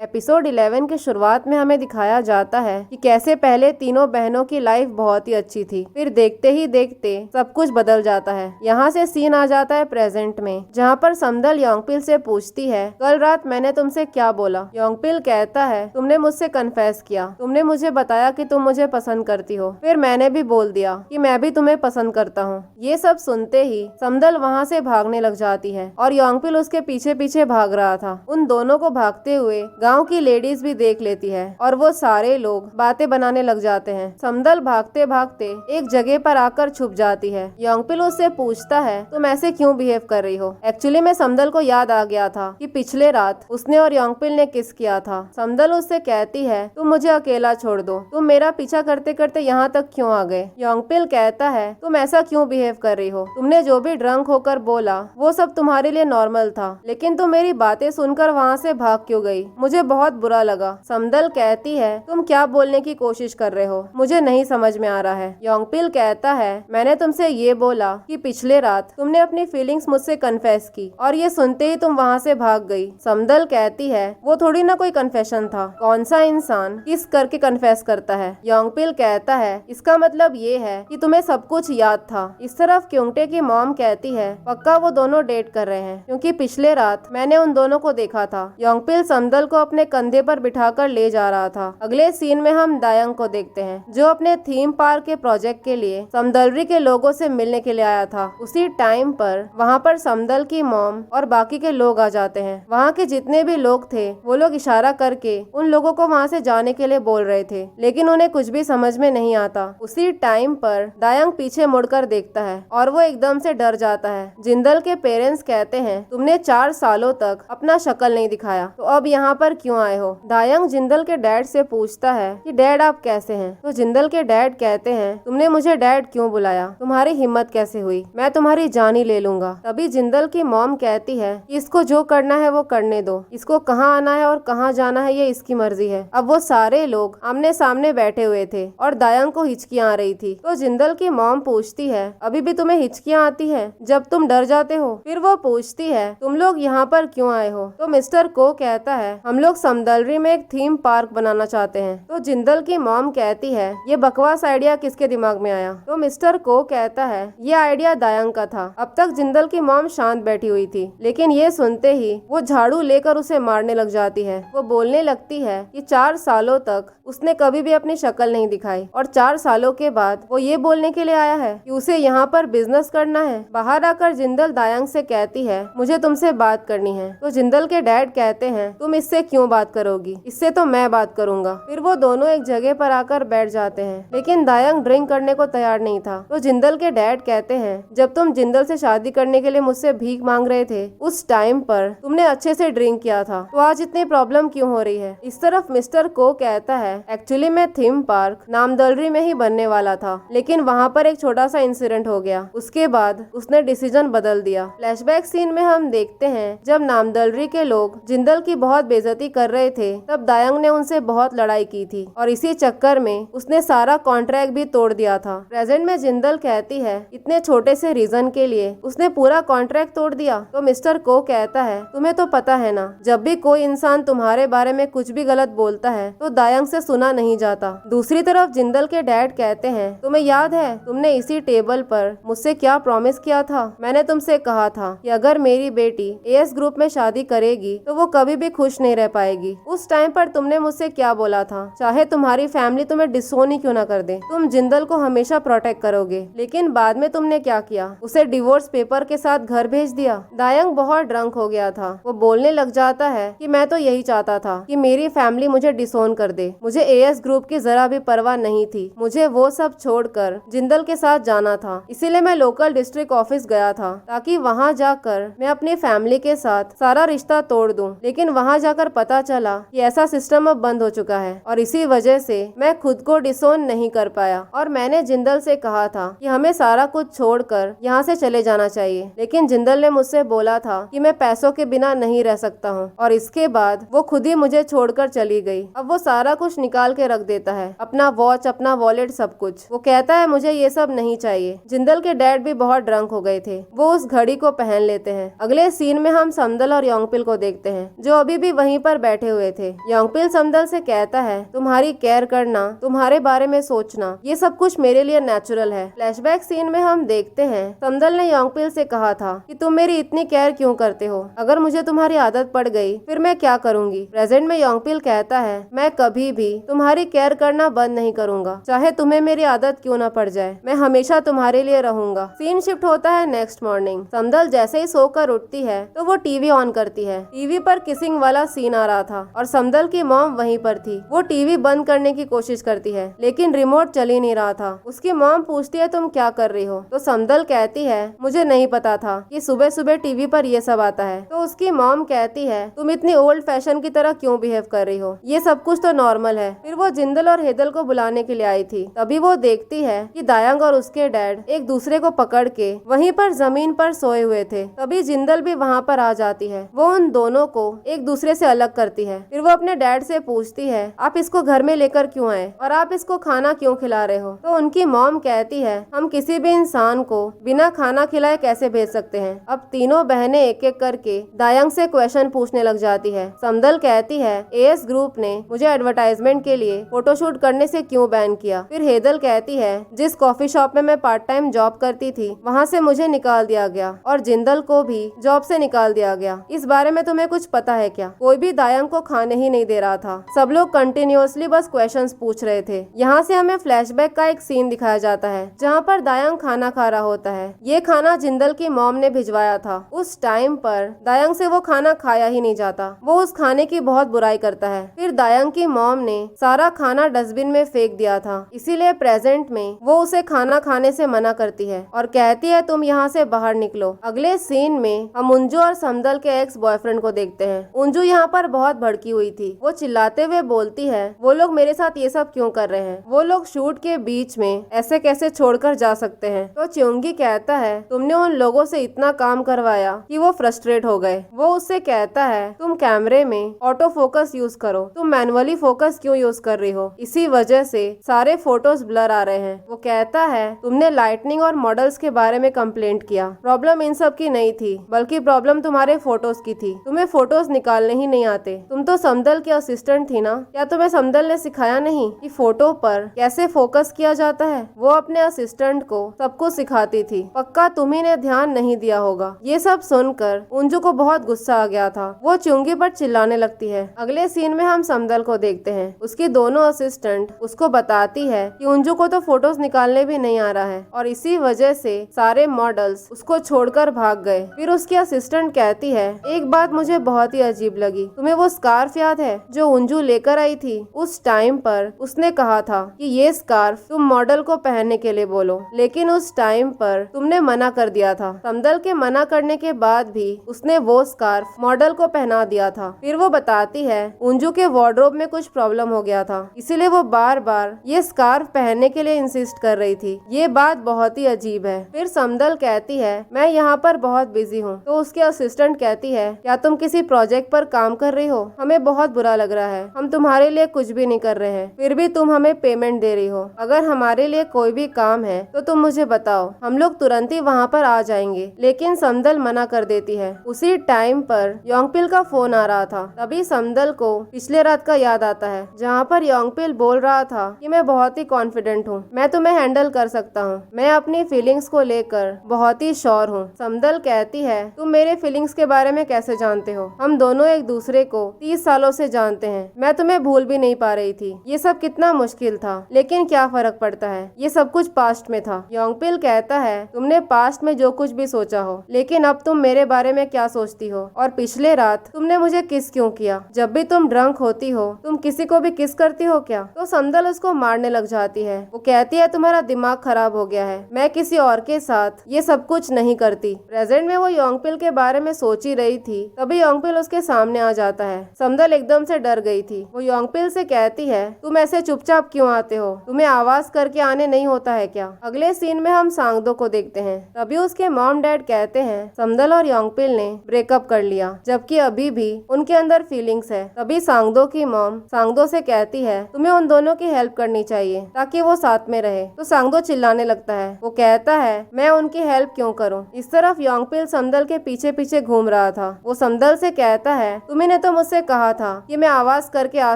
Episode 11 की शुरुआत में हमें दिखाया जाता है कि कैसे पहले तीनों बहनों की लाइफ बहुत ही अच्छी थी, फिर देखते ही देखते सब कुछ बदल जाता है। यहाँ से सीन आ जाता है प्रेजेंट में, जहाँ पर समदल योंगपिल से पूछती है, कल रात मैंने तुमसे क्या बोला? योंगपिल कहता है, तुमने मुझसे कन्फेस किया, तुमने मुझे बताया कि तुम मुझे पसंद करती हो, फिर मैंने भी बोल दिया कि मैं भी तुम्हें पसंद करता हूँ। ये सब सुनते ही समदल वहाँ से भागने लग जाती है और योंगपिल उसके पीछे पीछे भाग रहा था। उन दोनों को भागते हुए गांव की लेडीज भी देख लेती है और वो सारे लोग बातें बनाने लग जाते हैं। समदल भागते भागते एक जगह पर आकर छुप जाती है। योंगपिल उससे पूछता है, तुम ऐसे क्यों बिहेव कर रही हो? एक्चुअली में समदल को याद आ गया था कि पिछले रात उसने और योंगपिल ने किस किया था। समदल उससे कहती है, तुम मुझे अकेला छोड़ दो, तुम मेरा पीछा करते करते यहाँ तक क्यों आ गए? योंगपिल कहता है, तुम ऐसा क्यों बिहेव कर रही हो? तुमने जो भी ड्रंक होकर बोला वो सब तुम्हारे लिए नॉर्मल था, लेकिन तुम मेरी बातें सुनकर वहाँ से भाग क्यों गई? मुझे बहुत बुरा लगा। समदल कहती है, तुम क्या बोलने की कोशिश कर रहे हो? मुझे नहीं समझ में आ रहा है। योंगपिल कहता है, मैंने तुमसे ये बोला कि पिछले रात तुमने अपनी फीलिंग्स मुझसे कन्फेस की और ये सुनते ही तुम वहाँ से भाग गई। समदल कहती है, वो थोड़ी ना कोई कन्फेशन था, कौन सा इंसान किस करके कन्फेस करता है? योंगपिल कहता है, इसका मतलब ये है कि तुम्हें सब कुछ याद था। इस तरफ क्योंगटे की मॉम कहती है, पक्का वो दोनों डेट कर रहे हैं, क्योंकि पिछले रात मैंने उन दोनों को देखा था। योंगपिल समदल को अपने कंधे पर बिठाकर ले जा रहा था। अगले सीन में हम दायंग को देखते हैं, जो अपने थीम पार्क के प्रोजेक्ट के लिए समदलरी के लोगों से मिलने के लिए आया था। उसी टाइम पर वहाँ पर समदल की मॉम और बाकी के लोग आ जाते हैं। वहाँ के जितने भी लोग थे वो लोग इशारा करके उन लोगों को वहाँ से जाने के लिए बोल रहे थे, लेकिन उन्हें कुछ भी समझ में नहीं आता। उसी टाइम पर दायंग पीछे मुड़कर देखता है और वो एकदम से डर जाता है। जिंदल के पेरेंट्स कहते हैं, तुमने 4 सालों तक अपना शक्ल नहीं दिखाया, तो अब यहाँ पर क्यों आए हो? दायंग जिंदल के डैड से पूछता है कि डैड आप कैसे हैं? तो जिंदल के डैड कहते हैं, तुमने मुझे डैड क्यों बुलाया? तुम्हारी हिम्मत कैसे हुई? मैं तुम्हारी जान ही ले लूंगा। तभी जिंदल की मॉम कहती है कि इसको जो करना है वो करने दो, इसको कहाँ आना है और कहाँ जाना है ये इसकी मर्जी है। अब वो सारे लोग आमने सामने बैठे हुए थे और दायंग को हिचकियां आ रही थी। तो जिंदल की मॉम पूछती है, अभी भी तुम्हें हिचकियां आती है जब तुम डर जाते हो? फिर वो पूछती है, तुम लोग यहाँ पर क्यों आए हो? तो मिस्टर को कहता है, हम लोग समदलरी में एक थीम पार्क बनाना चाहते हैं। तो जिंदल की मॉम कहती है, ये बकवास आइडिया किसके दिमाग में आया? तो मिस्टर को कहता है, ये आइडिया दायंग का था। अब तक जिंदल की मॉम शांत बैठी हुई थी, लेकिन ये सुनते ही वो झाड़ू लेकर उसे मारने लग जाती है। वो बोलने लगती है कि 4 सालों तक उसने कभी भी अपनी शक्ल नहीं दिखाई और 4 सालों के बाद वो ये बोलने के लिए आया है कि उसे यहाँ पर बिजनेस करना है। बाहर आकर जिंदल दायंग से कहती है, मुझे तुमसे बात करनी है। तो जिंदल के डैड कहते हैं, तुम इससे क्यों बात करोगी? इससे तो मैं बात करूंगा। फिर वो दोनों एक जगह पर आकर बैठ जाते हैं, लेकिन दायंग ड्रिंक करने को तैयार नहीं था। तो जिंदल के डैड कहते हैं, जब तुम जिंदल से शादी करने के लिए मुझसे भीख मांग रहे थे उस टाइम पर तुमने अच्छे से ड्रिंक किया था, तो आज इतनी प्रॉब्लम क्यों हो रही है? इस तरफ मिस्टर को कहता है, एक्चुअली मैं थीम पार्क नामदलरी में ही बनने वाला था, लेकिन वहाँ पर एक छोटा सा इंसिडेंट हो गया, उसके बाद उसने डिसीजन बदल दिया। फ्लैशबैक सीन में हम देखते हैं, जब नामदलरी के लोग जिंदल की बहुत बेइज्जती कर रहे थे तब दायंग ने उनसे बहुत लड़ाई की थी और इसी चक्कर में उसने सारा कॉन्ट्रैक्ट भी तोड़ दिया था। प्रेजेंट में जिंदल कहती है, इतने छोटे से रीजन के लिए उसने पूरा कॉन्ट्रैक्ट तोड़ दिया। तो मिस्टर को कहता है, तुम्हें तो पता है ना, जब भी कोई इंसान तुम्हारे बारे में कुछ भी गलत बोलता है तो दायंग से सुना नहीं जाता। दूसरी तरफ जिंदल के डैड कहते हैं, तुम्हें याद है तुमने इसी टेबल पर मुझसे क्या प्रॉमिस किया था? मैंने तुमसे कहा था कि अगर मेरी बेटी एएस ग्रुप में शादी करेगी तो वो कभी भी खुश नहीं रह पाएगी। उस टाइम पर तुमने मुझसे क्या बोला था, चाहे तुम्हारी फैमिली तुम्हें डिसोन ही क्यों ना कर दे, तुम जिंदल को हमेशा प्रोटेक्ट करोगे। लेकिन बाद में तुमने क्या किया? उसे डिवोर्स पेपर के साथ घर भेज दिया। दायंग बहुत ड्रंक हो गया था। वो बोलने लग जाता है कि मैं तो यही चाहता था कि मेरी फैमिली मुझे डिसोन कर दे। मुझे एएस ग्रुप की जरा भी परवाह नहीं थी। मुझे वो सब छोड़कर जिंदल के साथ जाना था, इसीलिए मैं लोकल डिस्ट्रिक्ट ऑफिस गया था ताकि वहाँ जाकर मैं अपनी फैमिली के साथ सारा रिश्ता तोड़ दूं। लेकिन वहाँ जाकर पता चला कि ऐसा सिस्टम अब बंद हो चुका है और इसी वजह से मैं खुद को डिसोन नहीं कर पाया। और मैंने जिंदल से कहा था कि हमें सारा कुछ छोड़कर यहाँ से चले जाना चाहिए, लेकिन जिंदल ने मुझसे बोला था कि मैं पैसों के बिना नहीं रह सकता हूँ और इसके बाद वो खुद ही मुझे छोड़कर चली गई। अब वो सारा कुछ निकाल के रख देता है, अपना वॉच, अपना वॉलेट, सब कुछ। वो कहता है मुझे ये सब नहीं चाहिए। जिंदल के डैड भी बहुत ड्रंक हो गए थे, वो उस घड़ी को पहन लेते हैं। अगले सीन में हम समदल और योंगपिल को देखते हैं, जो अभी भी वहीं पर बैठे हुए थे। योंगपिल समदल से कहता है, तुम्हारी केयर करना, तुम्हारे बारे में सोचना, ये सब कुछ मेरे लिए नेचुरल है। फ्लैशबैक सीन में हम देखते हैं समदल ने योंगपिल से कहा था कि तुम मेरी इतनी केयर क्यों करते हो, अगर मुझे तुम्हारी आदत पड़ गई फिर मैं क्या करूंगी। प्रेजेंट में योंगपिल कहता है, मैं कभी भी तुम्हारी केयर करना बंद नहीं करूंगा, चाहे तुम्हें मेरी आदत क्यों न पड़ जाए, मैं हमेशा तुम्हारे लिए रहूंगा। सीन शिफ्ट होता है नेक्स्ट मॉर्निंग। समदल जैसे ही सोकर उठती है तो वो टीवी ऑन करती है। टीवी पर किसिंग वाला सीन आ रहा था और समदल की मॉम वहीं पर थी। वो टीवी बंद करने की कोशिश करती है लेकिन रिमोट चल ही नहीं रहा था। उसकी मॉम पूछती है, तुम क्या कर रही हो? तो समदल कहती है, मुझे नहीं पता था कि सुबह सुबह टीवी पर ये सब आता है। तो उसकी मॉम कहती है, तुम इतनी ओल्ड फैशन की तरह क्यों बिहेव कर रही हो, ये सब कुछ तो नॉर्मल है। फिर वो जिंदल और हेदल को बुलाने के लिए आई थी। तभी वो देखती है कि दायंग और उसके डैड एक दूसरे को पकड़ के वहीं पर जमीन पर सोए हुए थे। तभी जिंदल भी वहाँ पर आ जाती है। वो उन दोनों को एक दूसरे से अलग करती है। फिर वो अपने डैड से पूछती है, आप इसको घर में लेकर क्यों आए और आप इसको खाना क्यों खिला रहे हो? तो उनकी मॉम कहती है, हम किसी भी इंसान को बिना खाना खिलाए कैसे भेज सकते हैं। अब तीनों बहनें एक एक करके दायंग से क्वेश्चन पूछने लग जाती है। समदल कहती है, एएस ग्रुप ने मुझे एडवर्टाइजमेंट के लिए फोटोशूट करने से क्यों बैन किया। फिर हेदल कहती है, जिस कॉफी शॉप में मैं पार्ट टाइम जॉब करती थी वहाँ से मुझे निकाल दिया गया और जिंदल को भी जॉब से निकाल दिया गया। इस बारे में तुम्हें कुछ पता है क्या? कोई भी दायंग को खाने ही नहीं दे रहा था। सब लोग कंटिन्यूअसली बस क्वेश्चंस पूछ रहे थे। यहाँ से हमें फ्लैशबैक का एक सीन दिखाया जाता है जहाँ पर दायंग खाना खा रहा होता है। ये खाना जिंदल की मॉम ने भिजवाया था। उस टाइम पर दायंग से वो खाना खाया ही नहीं जाता। वो उस खाने की बहुत बुराई करता है। फिर दायंग की मॉम ने सारा खाना डस्टबिन में फेंक दिया था, इसीलिए प्रेजेंट में वो उसे खाना खाने से मना करती है और कहती है, तुम यहाँ से बाहर निकलो। अगले सीन में हम उंजू और समदल के एक्स बॉयफ्रेंड को देखते हैं। उंजू यहाँ पर बहुत भड़की हुई थी। वो चिल्लाते हुए बोलती है, वो लोग मेरे साथ ये सब क्यों कर रहे हैं? वो लोग शूट के बीच में ऐसे कैसे छोड़कर जा सकते हैं? तो च्योंगी कहता है, तुमने उन लोगों से इतना काम करवाया कि वो फ्रस्ट्रेट हो गए। वो उससे कहता है, तुम कैमरे में ऑटो फोकस यूज करो, तुम मैनुअली फोकस क्यों यूज कर रही हो? इसी वजह से सारे फोटोज ब्लर आ रहे हैं। वो कहता है, तुमने लाइटनिंग और मॉडल्स के बारे में कंप्लेंट किया। प्रॉब्लम इन सब की नहीं थी, बल्कि प्रॉब्लम तुम्हारे फोटोज की थी। तुम्हें फोटोज निकालने ही नहीं आते। तुम तो समदल की असिस्टेंट थी ना? क्या तुम्हें समदल ने सिखाया नहीं कि फोटो पर कैसे फोकस किया जाता है? वो अपने असिस्टेंट को सब कुछ सिखाती थी। पक्का तुम्ही ने ध्यान नहीं दिया होगा। ये सब सुनकर उंजू को बहुत गुस्सा आ गया था। वो च्योंगी पर चिल्लाने लगती है। अगले सीन में हम समदल को देखते हैं। उसकी दोनों असिस्टेंट उसको बताती है कि उंजू को तो फोटोज निकालने भी नहीं आ रहा है और इसी वजह से सारे मॉडल्स उसको छोड़कर भाग गए। फिर उसकी असिस्टेंट कहती है, एक बात मुझे बहुत ही अजीब लगी, तुम्हें वो स्कार्फ याद है जो उंजू लेकर आई थी? उस टाइम पर उसने कहा था कि ये स्कार्फ तुम मॉडल को पहनने के लिए बोलो, लेकिन उस टाइम पर तुमने मना कर दिया था। समदल के मना करने के बाद भी उसने वो स्कार्फ मॉडल को पहना दिया था। फिर वो बताती है, उंजू के वार्डरोब में कुछ प्रॉब्लम हो गया था, इसीलिए वो बार बार ये स्कार्फ पहनने के लिए इंसिस्ट कर रही थी। ये बात बहुत ही अजीब है। फिर समदल कहती है, मैं यहाँ पर बहुत बिजी हूँ। तो उसके असिस्टेंट कहती है, क्या तुम किसी प्रोजेक्ट पर काम कर रही हो? हमें बहुत बुरा लग रहा है, हम तुम्हारे लिए कुछ भी नहीं कर रहे हैं, फिर भी तुम हमें पेमेंट दे रही हो। अगर हमारे लिए कोई भी काम है तो तुम मुझे बताओ, हम लोग तुरंत ही वहाँ पर आ जाएंगे। लेकिन समदल मना कर देती है। उसी टाइम पर योंगपिल का फोन आ रहा था। तभी समदल को पिछले रात का याद आता है जहाँ पर योंगपिल बोल रहा था कि मैं बहुत ही कॉन्फिडेंट हूँ, मैं तुम्हें हैंडल कर सकता हूँ, मैं अपनी फीलिंग्स को लेकर बहुत ही श्योर हूँ। समदल कहती है, तुम मेरे फीलिंग्स के बारे में कैसे जानते हो? हम दोनों एक दूसरे को 30 सालों से जानते हैं, मैं तुम्हें भूल भी नहीं पा रही थी। ये सब कितना मुश्किल था, लेकिन क्या फर्क पड़ता है, ये सब कुछ पास्ट में था। योंगपिल कहता है, तुमने पास्ट में जो कुछ भी सोचा हो, लेकिन अब तुम मेरे बारे में क्या सोचती हो? और पिछले रात तुमने मुझे किस क्यों किया? जब भी तुम ड्रंक होती हो तुम किसी को भी किस करती हो क्या? तो समदल उसको मारने लग जाती है। वो कहती है, तुम्हारा दिमाग खराब हो गया है, मैं किसी और के साथ ये सब कुछ नहीं करती। प्रेजेंट में वो योंगपिल के बारे में सोच ही रही थी, तभी योंगपिल उसके सामने आ जाता है। समदल एकदम से डर गई थी। वो योंगपिल से कहती है, तुम ऐसे चुपचाप क्यों आते हो? तुम्हें आवाज करके आने नहीं होता है क्या? अगले सीन में हम सांगदो को देखते हैं। तभी उसके मॉम डैड कहते हैं, समदल और योंगपिल ने ब्रेकअप कर लिया, जबकि अभी भी उनके अंदर फीलिंग्स है। तभी सांगदो की मॉम सांगदो से कहती है, तुम्हें उन दोनों की हेल्प करनी चाहिए ताकि वो साथ में रहे। तो सांगदो चिल्लाने लगता है। वो कहता है, मैं उनकी हेल्प क्यों करूं? इस तरफ योंगपिल समदल के पीछे पीछे घूम रहा था। वो समदल से कहता है, तुम इन्हें ने तो मुझसे कहा था कि मैं आवाज करके आ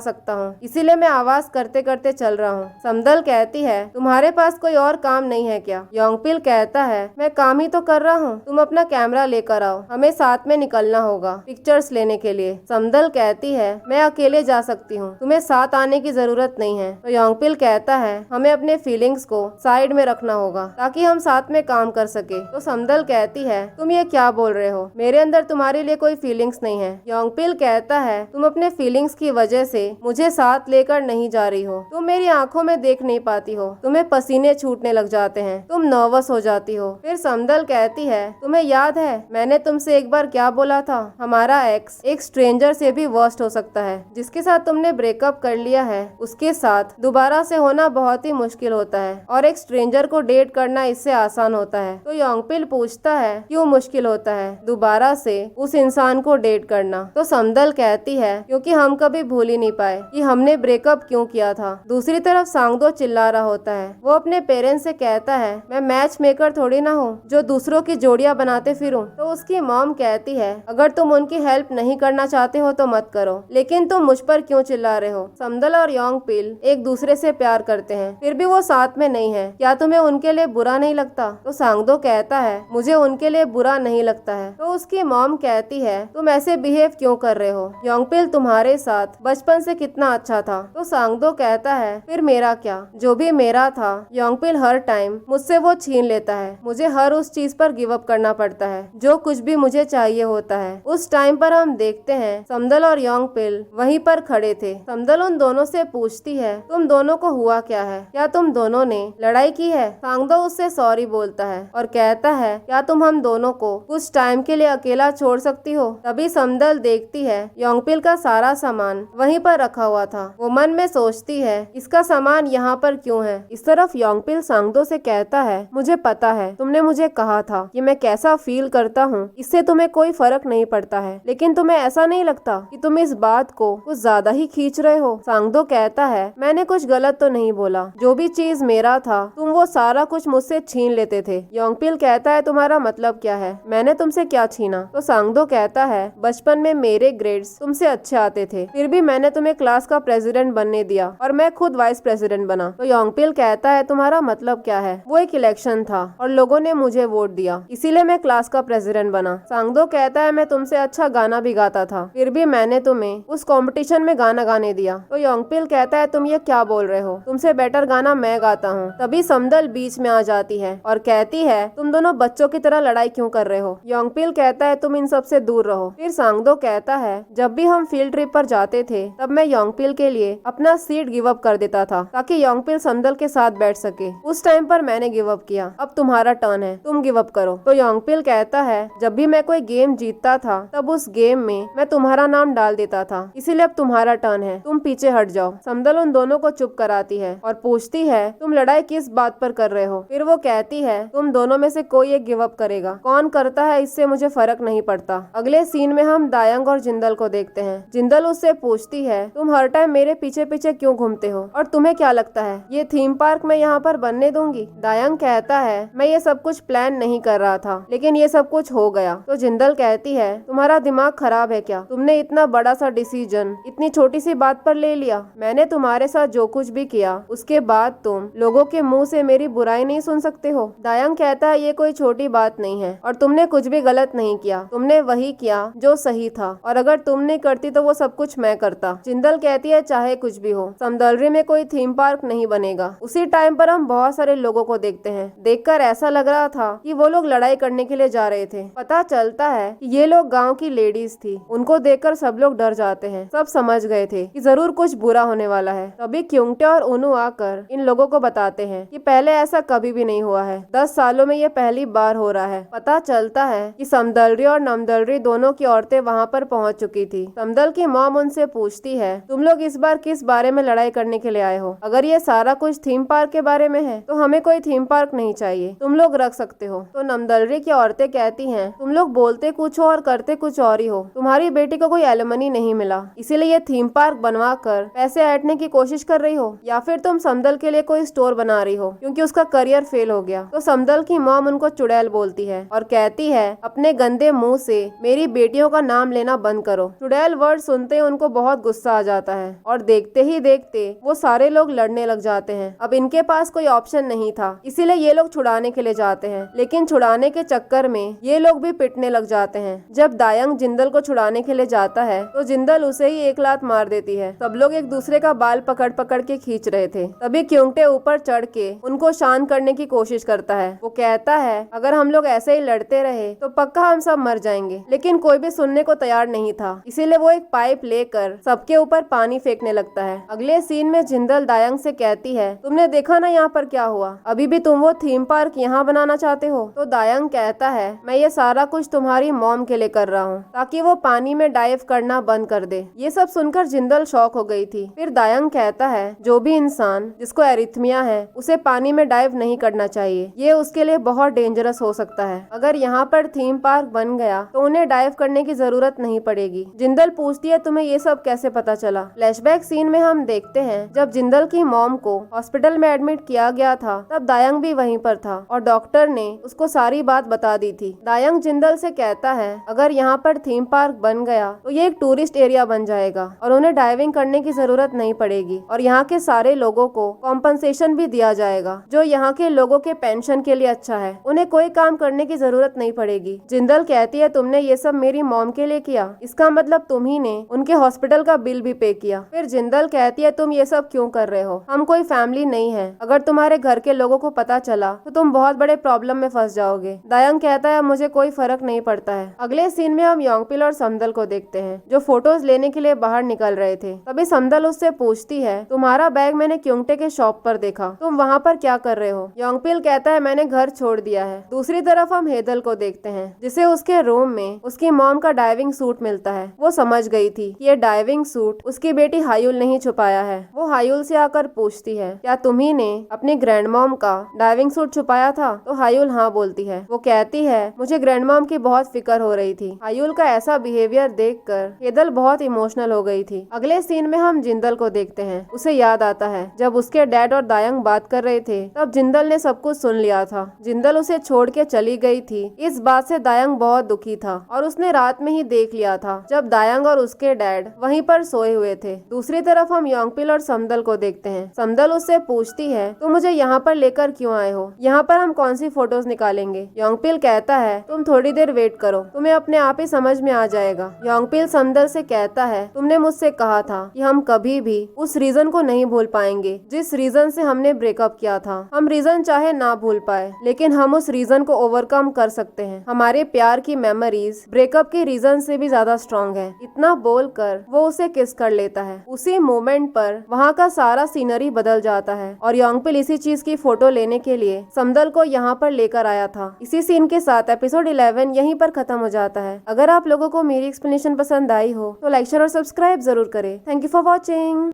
सकता हूँ, इसीलिए मैं आवाज करते करते चल रहा हूँ। समदल कहती है, तुम्हारे पास कोई और काम नहीं है क्या? योंगपिल कहता है, मैं काम ही तो कर रहा हूँ, तुम अपना कैमरा लेकर आओ, हमें साथ में निकलना होगा पिक्चर्स लेने के लिए। समदल कहती है, मैं अकेले जा सकती हूँ, तुम्हें साथ आने की जरूरत नहीं है। तो योंगपिल कहता है, हमें अपने फीलिंग्स को साइड में रखना होगा ताकि हम साथ में काम कर सके। तो समदल कहती है, तुम ये क्या बोल रहे हो, मेरे अंदर तुम्हारे लिए कोई फीलिंग्स नहीं है। योंगपिल कहता है, तुम अपने फीलिंग्स की वजह से मुझे साथ लेकर नहीं जा रही हो, तुम मेरी आंखों में देख नहीं पाती हो, तुम्हें पसीने छूटने लग जाते हैं, तुम नर्वस हो जाती हो। फिर समदल कहती है, तुम्हें याद है मैंने तुमसे एक बार क्या बोला था, हमारा एक्स एक स्ट्रेंजर से भी वर्स्ट हो सकता है, जिसके साथ तुमने ब्रेकअप कर लिया है उसके साथ दोबारा से होना बहुत ही मुश्किल होता है और एक स्ट्रेंजर को डेट करना इससे आसान होता है। तो योंगपिल पूछता है, क्यों मुश्किल होता है दोबारा से उस इंसान को डेट करना? तो समदल कहती है, क्योंकि हम कभी भूल ही नहीं पाए कि हमने ब्रेकअप क्यों किया था। दूसरी तरफ सांगदो चिल्ला रहा होता है, वो अपने पेरेंट्स से कहता है, मैं मैच मेकर थोड़ी ना हूँ जो दूसरों की जोड़ियां बनाते फिरूं। तो उसकी मॉम कहती है, अगर तुम उनकी हेल्प नहीं करना चाहते हो तो मत करो, लेकिन तुम मुझ पर क्यों चिल्ला रहे हो? समदल और योंगपिल एक दूसरे से प्यार करते हैं, फिर भी वो साथ में नहीं है, क्या तुम्हें उनके लिए बुरा नहीं लगता? तो सांगदो कहता है, मुझे उनके लिए बुरा नहीं लगता है। तो उसकी मॉम कहती है, तुम ऐसे बिहेव क्यों कर रहे हो? योंगपिल तुम्हारे साथ बचपन से कितना अच्छा था। तो सांगदो कहता है, फिर मेरा क्या? जो भी मेरा था योंगपिल हर टाइम मुझसे वो छीन लेता है, मुझे हर उस चीज पर गिव अप करना पड़ता है जो कुछ भी मुझे चाहिए होता है। उस टाइम पर हम देखते हैं समदल और योंगपिल वहीं पर खड़े थे। समदल उन दोनों से पूछती है, तुम दोनों को हुआ क्या है? क्या तुम दोनों ने लड़ाई की है? सांगदो उससे सॉरी बोलता है और कहता है, क्या तुम हम दोनों को कुछ टाइम के लिए अकेला छोड़ सकती हो? तभी समदल देखती है योंगपिल का सारा सामान वहीं पर रखा हुआ था। वो मन में सोचती है, इसका सामान यहाँ पर क्यों है? इस तरफ योंगपिल सांगदो से कहता है, मुझे पता है तुमने मुझे कहा था कि मैं कैसा फील करता हूँ, इससे तुम्हें कोई फर्क नहीं पड़ता है, लेकिन तुम्हें ऐसा नहीं लगता कि तुम इस बात को कुछ ज्यादा ही खींच रहे हो? सांगदो कहता है, मैंने कुछ गलत तो नहीं बोला, जो भी चीज मेरा था तुम वो सारा कुछ मुझसे छीन लेते थे। योंगपिल कहता है, तुम्हारा मतलब क्या है? मैंने तुमसे क्या छीना? तो सांगदो कहता है, बचपन में मेरे ग्रेड्स तुमसे अच्छे आते थे, फिर भी मैंने तुम्हें क्लास का प्रेसिडेंट बनने दिया और मैं खुद वाइस प्रेसिडेंट बना। तो योंगपिल कहता है, तुम्हारा मतलब क्या है? वो एक इलेक्शन था और लोगों ने मुझे वोट दिया, इसीलिए मैं क्लास का प्रेसिडेंट बना। सांगदो कहता है, मैं तुमसे अच्छा गाना भी गाता था, फिर भी मैंने तुम्हें उस कंपटीशन में गाना गाने दिया। तो योंगपिल कहता है, तुम ये क्या बोल रहे हो? तुमसे बेटर गाना मैं गाता हूँ। तभी समदल बीच में आ जाती है और कहती है, तुम दोनों बच्चों की तरह लड़ाई क्यों कर रहे हो? योंगपिल कहता है, तुम इन सब से दूर रहो। फिर सांगदो कहता है, जब भी हम फील्ड ट्रिप पर जाते थे तब मैं योंगपिल के लिए अपना सीट गिव अप कर देता था ताकि योंगपिल समदल के साथ बैठ सके। उस टाइम पर मैंने गिव अप किया, अब तुम्हारा टर्न है, तुम गिव अप करो। तो योंगपिल कहता है, जब भी मैं कोई गेम जीतता था तब उस गेम में मैं तुम्हारा नाम डाल देता था, इसीलिए अब तुम्हारा टर्न है, तुम पीछे हट जाओ। समदल उन दोनों को चुप कराती है और पूछती है, तुम लड़ाई किस बात पर कर रहे हो? फिर वो कहती है, तुम दोनों में से कोई एक गिव अप करेगा, कौन करता है इससे मुझे फर्क नहीं पड़ता। अगले सीन में हम दायंग और जिंदल को देखते हैं। जिंदल उससे पूछती है, तुम हर टाइम मेरे पीछे पीछे क्यों घूमते हो और तुम्हें क्या लगता है ये थीम पार्क मैं यहाँ पर बनने दूंगी? दायंग कहता है, मैं ये सब कुछ प्लान नहीं कर रहा था, लेकिन ये सब कुछ हो गया। तो जिंदल कहती है, तुम्हारा दिमाग खराब है क्या? तुमने इतना बड़ा सा डिसीजन इतनी छोटी सी बात पर ले लिया। मैंने तुम्हारे साथ जो कुछ भी किया उसके बाद तुम लोगों के मुंह से मेरी बुराई नहीं सुन सकते हो। दायंग कहता है, ये कोई छोटी बात नहीं है और तुमने कुछ भी गलत नहीं किया, तुमने वही किया जो सही था, और अगर तुम नहीं करती तो वो सब कुछ मैं करता। जिंदल कहती है, चाहे कुछ भी हो, समदलरी में कोई थीम पार्क नहीं बनेगा। उसी टाइम पर हम बहुत सारे लोगों को देखते हैं। देखकर ऐसा लग रहा था कि वो लोग लड़ाई करने के लिए जा रहे थे। पता चलता है कि ये लोग गांव की लेडीज थी। उनको देखकर सब लोग डर जाते हैं। सब समझ गए थे कि जरूर कुछ बुरा होने वाला है। तभी क्योंगटे और उनु आकर इन लोगों को बताते हैं कि पहले ऐसा कभी भी नहीं हुआ है, 10 सालों में ये पहली बार हो रहा है। पता चलता है कि समदलरी और नमदलरी दोनों की औरतें वहाँ पर पहुँच चुकी थी। समदल की मॉम उनसे पूछती है, तुम लोग इस बार किस बारे में लड़ाई करने के लिए आए हो? अगर ये सारा कुछ थीम पार्क के बारे में है तो हमें कोई थीम पार्क नहीं चाहिए, तुम लोग रख सकते हो। तो नमदलरी की औरतें कहती हैं, तुम लोग बोलते कुछ हो और करते कुछ और ही हो। तुम्हारी बेटी को कोई एलिमनी नहीं मिला, इसीलिए ये थीम पार्क बनवा कर पैसे ऐंठने की कोशिश कर रही हो, या फिर तुम समदल के लिए कोई स्टोर बना रही हो क्योंकि उसका करियर फेल हो गया। तो समदल की मॉम उनको चुड़ैल बोलती है और कहती है, अपने गंदे मुंह से मेरी बेटियों का नाम लेना बंद करो। चुड़ैल वर्ड सुनते ही उनको बहुत गुस्सा आ जाता है और देखते ही देखते वो सारे लोग लड़ने लग जाते हैं। अब इनके पास कोई ऑप्शन नहीं था, इसीलिए ये लोग छुड़ाने के लिए जाते हैं, लेकिन छुड़ाने के चक्कर में ये लोग भी पिटने लग जाते हैं। जब दायंग जिंदल को छुड़ाने के लिए जाता है तो जिंदल उसे ही एक लात मार देती है। सब लोग एक दूसरे का बाल पकड़ पकड़ के खींच रहे थे, तभी क्योंटे ऊपर चढ़ के उनको शांत करने की कोशिश करता है। वो कहता है अगर हम लोग ऐसे ही लड़ते रहे तो पक्का हम सब मर जाएंगे, लेकिन कोई भी सुनने को तैयार नहीं था, इसीलिए वो एक पाइप लेकर सबके ऊपर पानी फेंकने लगता है। अगले सीन में जिंदल दायंग से कहती है तुमने देखा ना यहाँ पर क्या हुआ, अभी भी तुम वो थीम पार्क यहाँ बनाना चाहते हो। तो दायंग कहता है मैं ये सारा कुछ तुम्हारी मॉम के लिए कर रहा हूँ ताकि वो पानी में डाइव करना बंद कर दे। ये सब सुनकर जिंदल शॉक हो गई थी। फिर दायंग कहता है जो भी इंसान जिसको एरिथमिया है उसे पानी में डाइव नहीं करना चाहिए, ये उसके लिए बहुत डेंजरस हो सकता है। अगर यहाँ पर थीम पार्क बन गया तो उन्हें डाइव करने की जरूरत नहीं पड़ेगी। जिंदल पूछती है तुम्हें ये सब कैसे पता चला। फ्लैशबैक सीन में हम देखते हैं जब जिंदल की मॉम को हॉस्पिटल में एडमिट किया गया था तब दायंग भी वहीं पर था और डॉक्टर ने उसको सारी बात बता दी थी। दायंग जिंदल से कहता है अगर यहाँ पर थीम पार्क बन गया तो ये एक टूरिस्ट एरिया बन जाएगा और उन्हें डाइविंग करने की जरूरत नहीं पड़ेगी और यहाँ के सारे लोगों को कॉम्पनसेशन भी दिया जाएगा जो यहाँ के लोगों के पेंशन के लिए अच्छा है। उन्हें कोई काम करने की जरूरत नहीं पड़ेगी। जिंदल कहती है तुमने ये सब मेरी मॉम के लिए किया, इसका मतलब तुम ही ने उनके हॉस्पिटल का बिल भी पे किया। फिर जिंदल कहती है तुम ये सब क्यों कर रहे हो, हम कोई फैमिली नहीं है, अगर तुम्हारे घर के लोगों को पता चला तो तुम बहुत बड़े प्रॉब्लम में फंस जाओगे। दायंग कहता है मुझे कोई फर्क नहीं पड़ता है। अगले सीन में हम योंगपिल और समदल को देखते हैं जो फोटोज लेने के लिए बाहर निकल रहे थे। तभी समदल उससे पूछती है तुम्हारा बैग मैंने क्योंटे के शॉप पर देखा, तुम वहाँ पर क्या कर रहे हो। योंगपिल कहता है मैंने घर छोड़ दिया है। दूसरी तरफ हम हेदल को देखते हैं जिसे उसके रूम में उसकी मॉम का डाइविंग सूट मिलता है। वो समझ गई थी कि ये डाइविंग सूट उसकी बेटी हायुल ने ही छुपाया है। वो हायुल से आकर पूछती है क्या तुम्ही ने अपनी ग्रैंड मॉम का डाइविंग सूट छुपाया था। तो हायुल हाँ बोलती है। वो कहती है मुझे ग्रैंड मॉम की बहुत फिक्र हो रही थी। हायुल का ऐसा बिहेवियर देखकर हेदल बहुत इमोशनल हो गई थी। अगले सीन में हम जिंदल को देखते हैं। उसे याद आता है जब उसके डैड और दायंग बात कर रहे थे तब जिंदल ने सब कुछ सुन लिया था। जिंदल उसे छोड़ के चली गई थी। इस बात से दायंग बहुत दुखी था और उसने रात में ही देख लिया था जब दायंग और उसके डैड वहीं पर सोए हुए थे। दूसरी तरफ हम योंगपिल और समदल को देखते हैं। समदल उससे पूछती है तुम मुझे यहाँ पर लेकर क्यों आए हो, यहाँ पर हम कौन सी फोटोज निकालेंगे। योंगपिल कहता है तुम थोड़ी देर वेट करो, तुम्हें अपने आप ही समझ में आ जाएगा। योंगपिल समदल से कहता है तुमने मुझसे कहा था कि हम कभी भी उस रीजन को नहीं भूल पाएंगे जिस रीजन से हमने ब्रेकअप किया था। हम रीजन चाहे ना भूल पाए लेकिन हम उस रीजन को ओवरकम कर सकते हैं। हमारे प्यार की मेमोरीज ब्रेकअप के रीजन से भी ज्यादा स्ट्रॉन्ग है। इतना बोलकर वो उसे किस कर लेता है। उसी मोमेंट पर वहाँ का सारा सीनरी बदल जाता है और योंगपिल इसी चीज की फोटो लेने के लिए समदल को यहाँ पर लेकर आया था। इसी सीन के साथ एपिसोड 11 यहीं पर खत्म हो जाता है। अगर आप लोगों को मेरी एक्सप्लेनेशन पसंद आई हो तो लाइक शेयर और सब्सक्राइब जरूर करें। Thank you for watching.